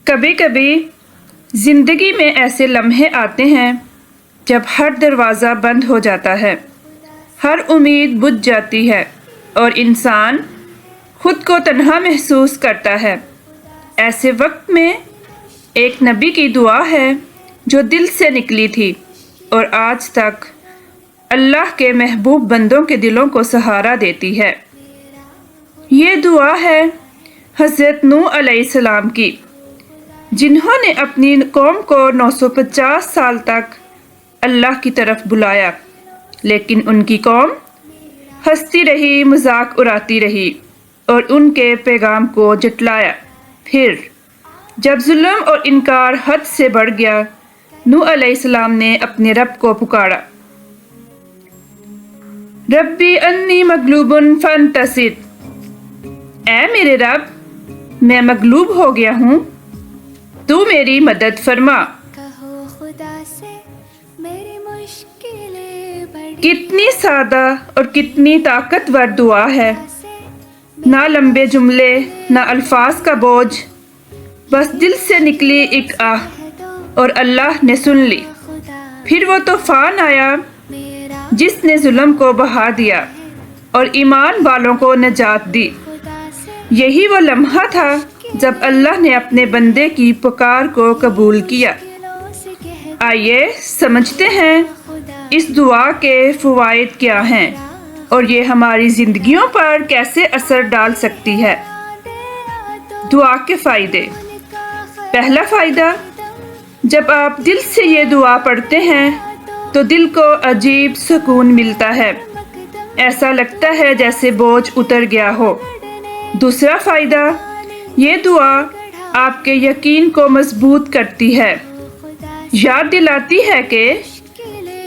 کبھی کبھی زندگی میں ایسے لمحے آتے ہیں جب ہر دروازہ بند ہو جاتا ہے، ہر امید بجھ جاتی ہے اور انسان خود کو تنہا محسوس کرتا ہے۔ ایسے وقت میں ایک نبی کی دعا ہے جو دل سے نکلی تھی اور آج تک اللہ کے محبوب بندوں کے دلوں کو سہارا دیتی ہے۔ یہ دعا ہے حضرت نوح علیہ السلام کی، جنہوں نے اپنی قوم کو 950 سال تک اللہ کی طرف بلایا، لیکن ان کی قوم ہنستی رہی، مذاق اڑاتی رہی اور ان کے پیغام کو جھٹلایا۔ پھر جب ظلم اور انکار حد سے بڑھ گیا، نوح علیہ السلام نے اپنے رب کو پکارا، ربی انی مغلوب فانتصر، اے میرے رب میں مغلوب ہو گیا ہوں، تو میری مدد فرما۔ کتنی سادہ اور کتنی طاقتور دعا ہے، نہ لمبے جملے نہ الفاظ کا بوجھ، بس دل سے نکلی ایک آہ اور اللہ نے سن لی۔ پھر وہ طوفان آیا جس نے ظلم کو بہا دیا اور ایمان والوں کو نجات دی۔ یہی وہ لمحہ تھا جب اللہ نے اپنے بندے کی پکار کو قبول کیا۔ آئیے سمجھتے ہیں اس دعا کے فوائد کیا ہیں اور یہ ہماری زندگیوں پر کیسے اثر ڈال سکتی ہے۔ دعا کے فائدے۔ پہلا فائدہ، جب آپ دل سے یہ دعا پڑھتے ہیں تو دل کو عجیب سکون ملتا ہے، ایسا لگتا ہے جیسے بوجھ اتر گیا ہو۔ دوسرا فائدہ، یہ دعا آپ کے یقین کو مضبوط کرتی ہے، یاد دلاتی ہے کہ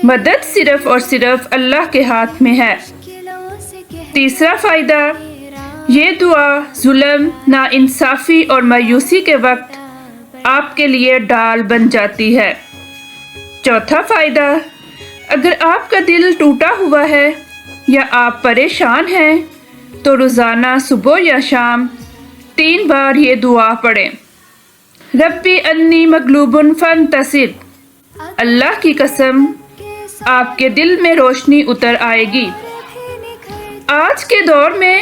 مدد صرف اور صرف اللہ کے ہاتھ میں ہے۔ تیسرا فائدہ، یہ دعا ظلم، ناانصافی اور مایوسی کے وقت آپ کے لیے ڈال بن جاتی ہے۔ چوتھا فائدہ، اگر آپ کا دل ٹوٹا ہوا ہے یا آپ پریشان ہیں تو روزانہ صبح یا شام 3 بار یہ دعا پڑھیں، ربی انی مغلوب فانتصر۔ اللہ کی قسم آپ کے دل میں روشنی اتر آئے گی۔ آج کے دور میں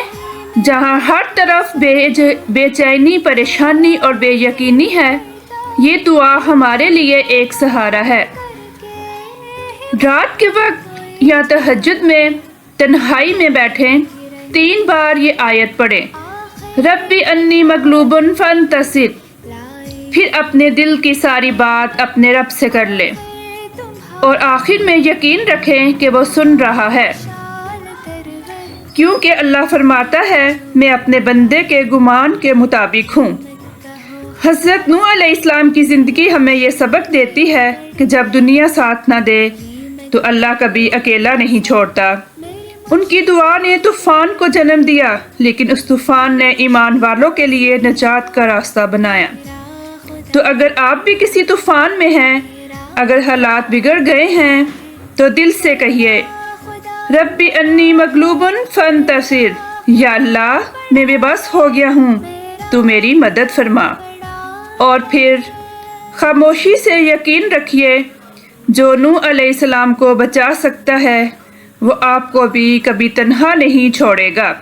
جہاں ہر طرف بے چینی، پریشانی اور بے یقینی ہے، یہ دعا ہمارے لیے ایک سہارا ہے۔ رات کے وقت یا تہجد میں تنہائی میں بیٹھیں، 3 بار یہ آیت پڑھیں، ربی انی مغلوب فانتصر، پھر اپنے دل کی ساری بات اپنے رب سے کر لیں اور آخر میں یقین رکھیں کہ وہ سن رہا ہے، کیونکہ اللہ فرماتا ہے میں اپنے بندے کے گمان کے مطابق ہوں۔ حضرت نوح علیہ السلام کی زندگی ہمیں یہ سبق دیتی ہے کہ جب دنیا ساتھ نہ دے تو اللہ کبھی اکیلا نہیں چھوڑتا۔ ان کی دعا نے طوفان کو جنم دیا، لیکن اس طوفان نے ایمان والوں کے لیے نجات کا راستہ بنایا۔ تو اگر آپ بھی کسی طوفان میں ہیں، اگر حالات بگڑ گئے ہیں، تو دل سے کہیے، ربی انی مغلوب فانتصر، یا اللہ میں بے بس ہو گیا ہوں، تو میری مدد فرما۔ اور پھر خاموشی سے یقین رکھیے، جو نوح علیہ السلام کو بچا سکتا ہے وہ آپ کو بھی کبھی تنہا نہیں چھوڑے گا۔